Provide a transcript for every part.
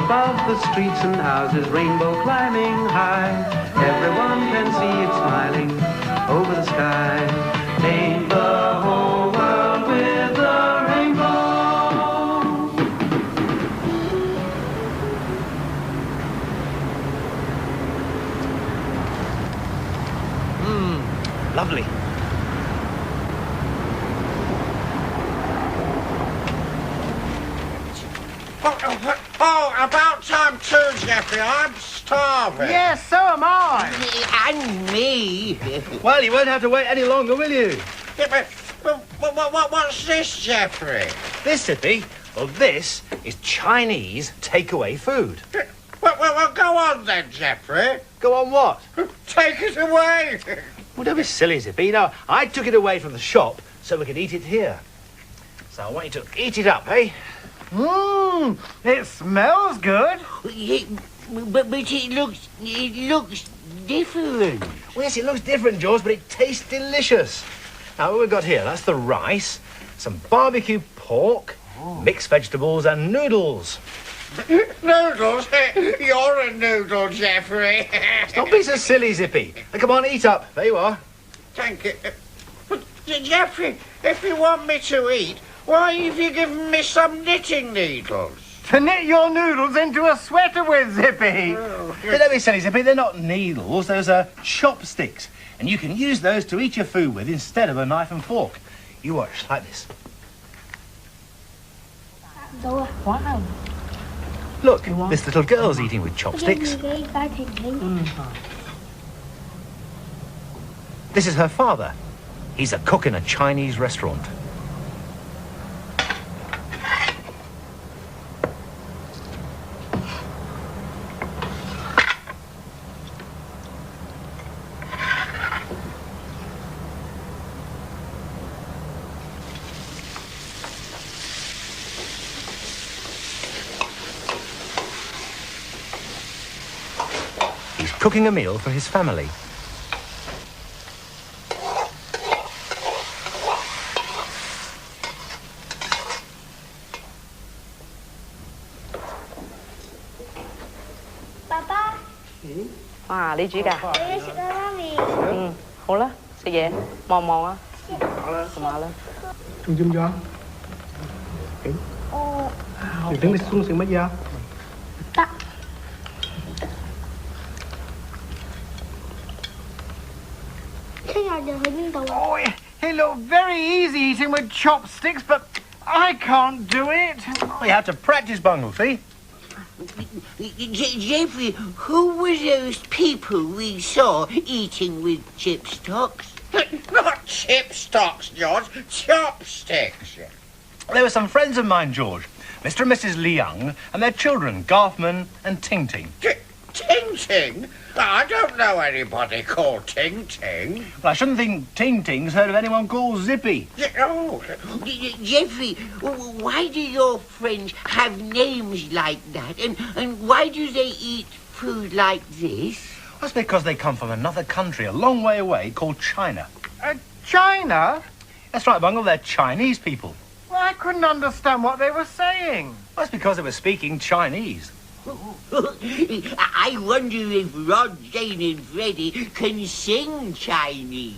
above the streets and houses, rainbow climbing high. Everyone can see it smiling over the sky. Paint the whole world with a rainbow. Lovely. Oh, about time too, Jeffrey. I'm starving. Yes, so am I. And me. Well, you won't have to wait any longer, will you? Yeah, but what's this, Jeffrey? This, Zippy, well, this is Chinese takeaway food. Well, go on then, Jeffrey. Go on what? Take it away. Well, don't be silly, Zippy. No, I took it away from the shop so we could eat it here. So I want you to eat it up, eh? It smells good. But it looks different. Well, yes, it looks different, George, but it tastes delicious. Now, what we've got here, that's the rice, some barbecue pork, mixed vegetables and noodles. Noodles? You're a noodle, Jeffrey. Don't be so silly, Zippy. Now, come on, eat up. There you are. Thank you. But, Jeffrey, if you want me to eat, why have you given me some knitting needles? To knit your noodles into a sweater with, Zippy. Oh, Don't be silly, Zippy. They're not needles. Those are chopsticks. And you can use those to eat your food with instead of a knife and fork. You watch, like this. Wow. Look, this little girl's eating with chopsticks. This is her father. He's a cook in a Chinese restaurant. He's cooking a meal for his family. Papa， 哇！你煮㗎？你食啦，媽咪。好啦，食嘢望唔望啊？食下啦。 Chung chung cho. Mày tính đi xuống xem mấy giờ? Tạ. Thế giờ giờ去邊度啊？ Oh, it looked very easy eating with chopsticks, but I can't do it. We had to practice, Bungle, see? Jeffrey, who were those people we saw eating with chipsticks? Not chipsticks, George. Chopsticks. They were some friends of mine, George. Mr. and Mrs. Liang and their children, Garthman and Ting Ting. Ting Ting? I don't know anybody called Ting Ting. Well, I shouldn't think Ting Ting's heard of anyone called Zippy. Oh, Jeffrey, why do your friends have names like that? And why do they eat food like this? That's because they come from another country a long way away called China. China? That's right, Bungle, they're Chinese people. Well, I couldn't understand what they were saying. That's because they were speaking Chinese. I wonder if Rod, Jane and Freddie can sing Chinese.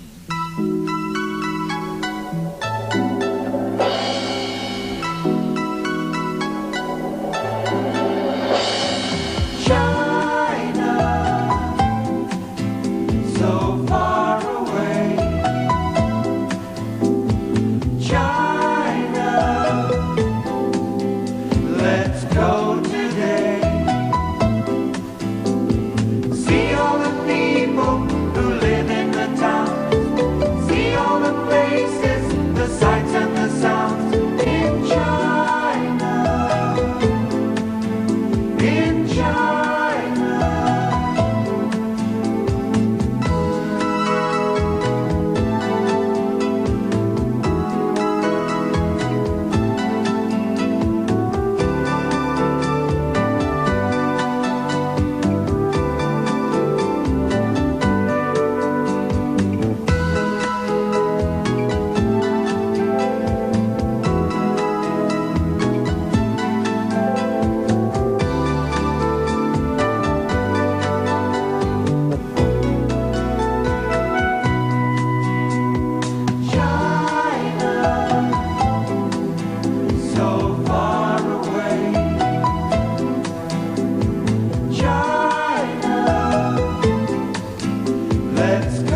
See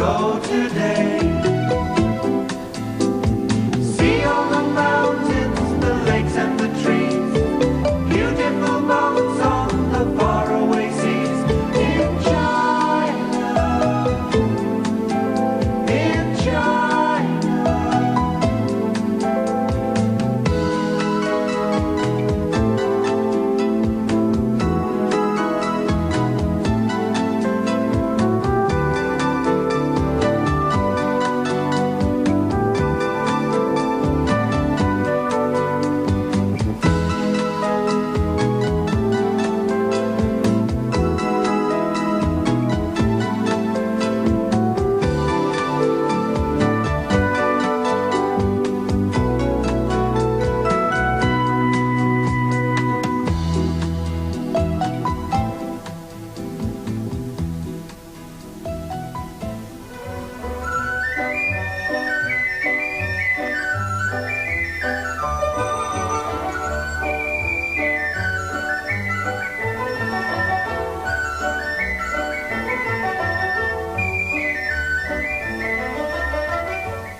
go today. See all the mountains, the lakes and the trees, beautiful boats on the faraway seas. In China, in China.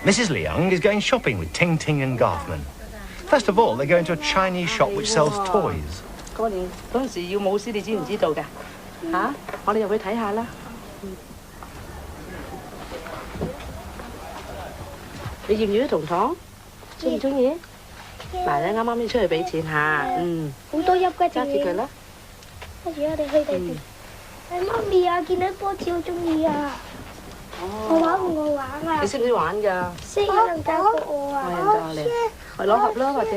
Mrs. Liang is going shopping with Ting Ting and Garthman. First of all, they're going to a Chinese shop which sells toys. 嗰年嗰陣時要舞獅，你知唔知道㗎？嚇，我哋入去睇下啦。你要唔要啲糖糖？中唔中意？嗱，你啱啱要出去俾錢嚇，好多粒嘅揸住佢啦。跟住我哋去第邊？係媽咪啊，見到波子好中意啊！我玩啊！你識唔識玩㗎？識有人教過我啊！係人教你，去攞盒啦，或者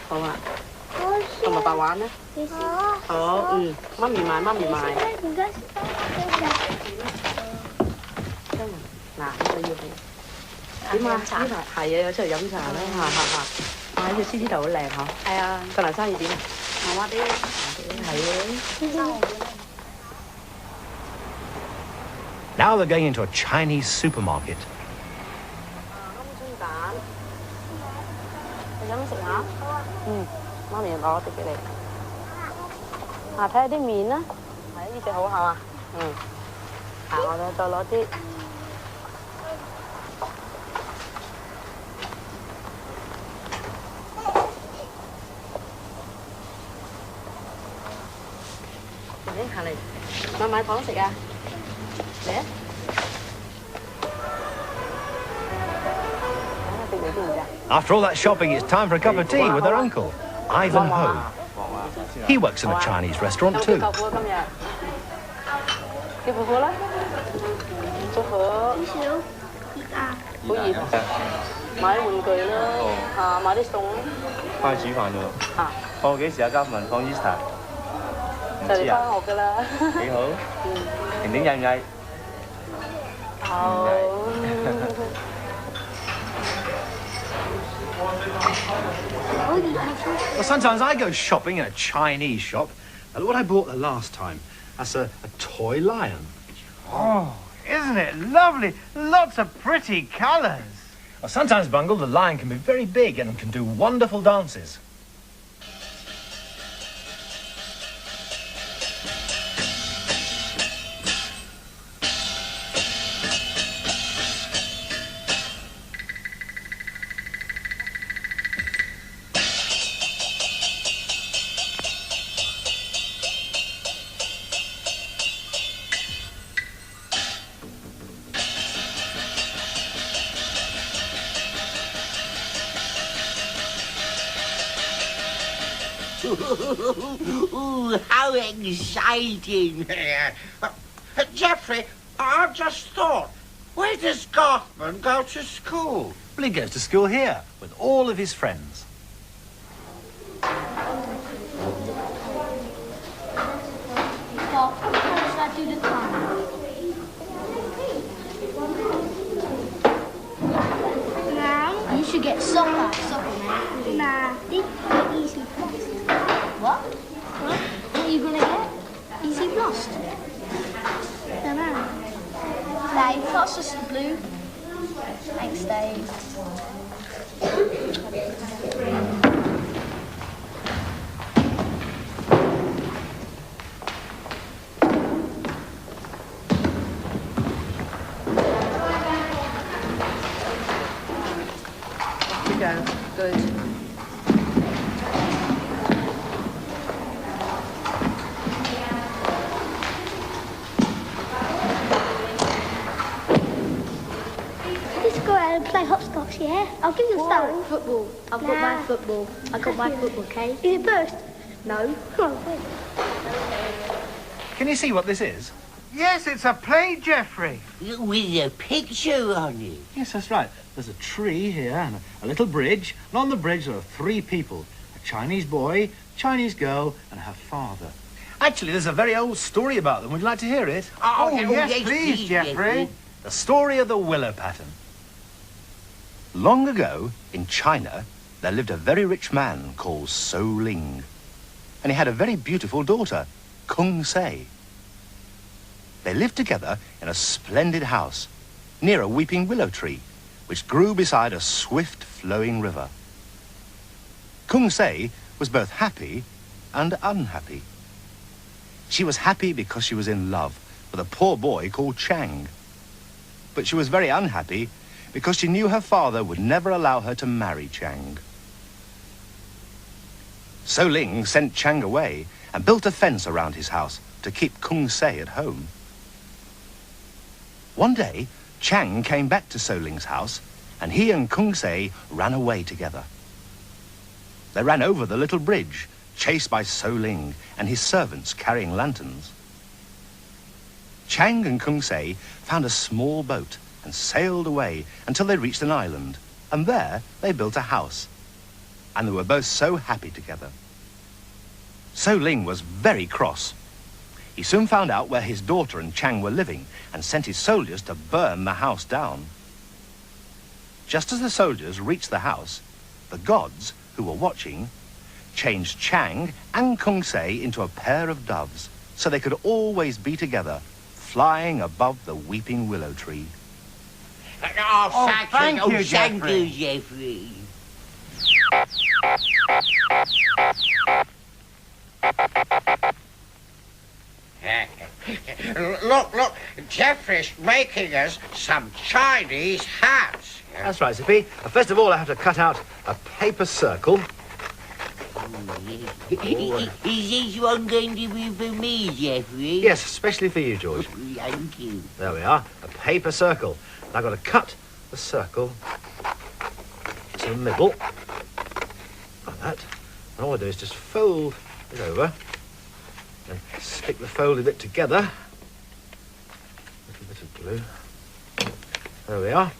好啊，同爸爸玩啦。好，媽咪買，媽咪買。唔該。嗱，呢個要你點啊？呢排係啊，有出嚟飲茶啦，嚇。呢個獅子頭好靚嗬。係啊。近嚟生意點啊？麻麻地。係啊。Now they're going into a Chinese supermarket. 鵪鶉蛋，你想食下？媽咪攞啲俾你。睇下啲麵啦，呢隻好係嘛？我哋再攞啲。行嚟，買糖食啊！嚟啊！After all that shopping, it's time for a cup of tea with their uncle, Ivanhoe. He works in a Chinese restaurant too. 叫父今日，叫父父啦，祝福。好少熱啊！好熱，買玩具啦，買啲餸啦。翻去煮飯啫喎。放幾時啊？嘉文放 Easter。就嚟翻學㗎啦。幾好。婷婷曳唔曳？好。Well, sometimes I go shopping in a Chinese shop. And what I bought the last time, that's a toy lion. Oh, isn't it lovely? Lots of pretty colours. Well, sometimes, Bungle, the lion can be very big and can do wonderful dances. Ooh, how exciting! Geoffrey, I've just thought, where does Garthman go to school? Well, he goes to school here with all of his friends. Well, how does that do the time? Now, you should get soccer, man. Nah, they're easy plus. What? What are you gonna get? Easy plus? Don't know. Dave, pass us the blue. Thanks, Dave. go. Good. Let's go out and play hopscotch, yeah? I'll give you a stone. Football. I've got my football. I got my football, okay? Is it burst? No. Can you see what this is? Yes, it's a play, Geoffrey. With a picture on it. Yes, that's right. There's a tree here and a little bridge, and on the bridge there are 3 people. A Chinese boy, Chinese girl, and her father. Actually, there's a very old story about them. Would you like to hear it? Oh, yes, please, Geoffrey. The story of the willow pattern. Long ago, in China, there lived a very rich man called So Ling. And he had a very beautiful daughter, Kung Se. They lived together in a splendid house near a weeping willow tree, which grew beside a swift flowing river. Kung Se was both happy and unhappy. She was happy because she was in love with a poor boy called Chang. But she was very unhappy because she knew her father would never allow her to marry Chang. So Ling sent Chang away and built a fence around his house to keep Kung Se at home. One day, Chang came back to So Ling's house, and he and Kung Se ran away together. They ran over the little bridge, chased by So Ling and his servants carrying lanterns. Chang and Kung Se found a small boat and sailed away until they reached an island, and there they built a house. And they were both so happy together. So Ling was very cross. He soon found out where his daughter and Chang were living and sent his soldiers to burn the house down. Just as the soldiers reached the house, the gods, who were watching, changed Chang and Kung Se into a pair of doves so they could always be together, flying above the weeping willow tree. Oh, thank you, thank Geoffrey. you, Geoffrey. Look, Geoffrey's making us some Chinese hats. That's right, Zippy. First of all, I have to cut out a paper circle. Is this one going to be for me, Geoffrey? Yes, especially for you, George. Thank you. There we are, a paper circle. And I've got to cut the circle to the middle, like that. And all I do is just fold it over and stick the folded bit together. A little bit of glue. There we are.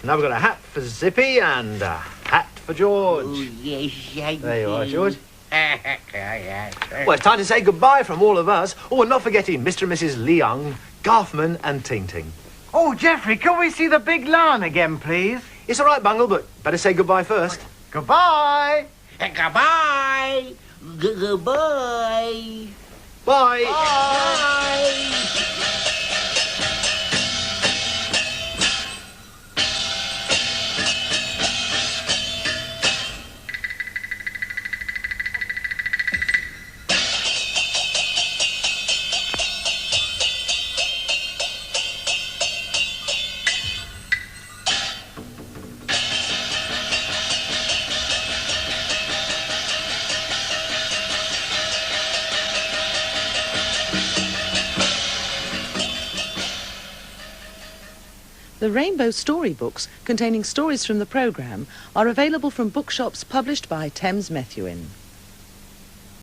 Now we've got a hat for Zippy and a hat for George. Oh, yes, thank There you are, you. George. Well, it's time to say goodbye from all of us. Oh, and not forgetting Mr. and Mrs. Leung, Garfman and Ting Ting. Oh, Geoffrey, can we see the big lion again, please? It's all right, Bungle, but better say goodbye first. Goodbye. Goodbye. Goodbye. Bye. Bye. The Rainbow Storybooks, containing stories from the programme, are available from bookshops published by Thames Methuen.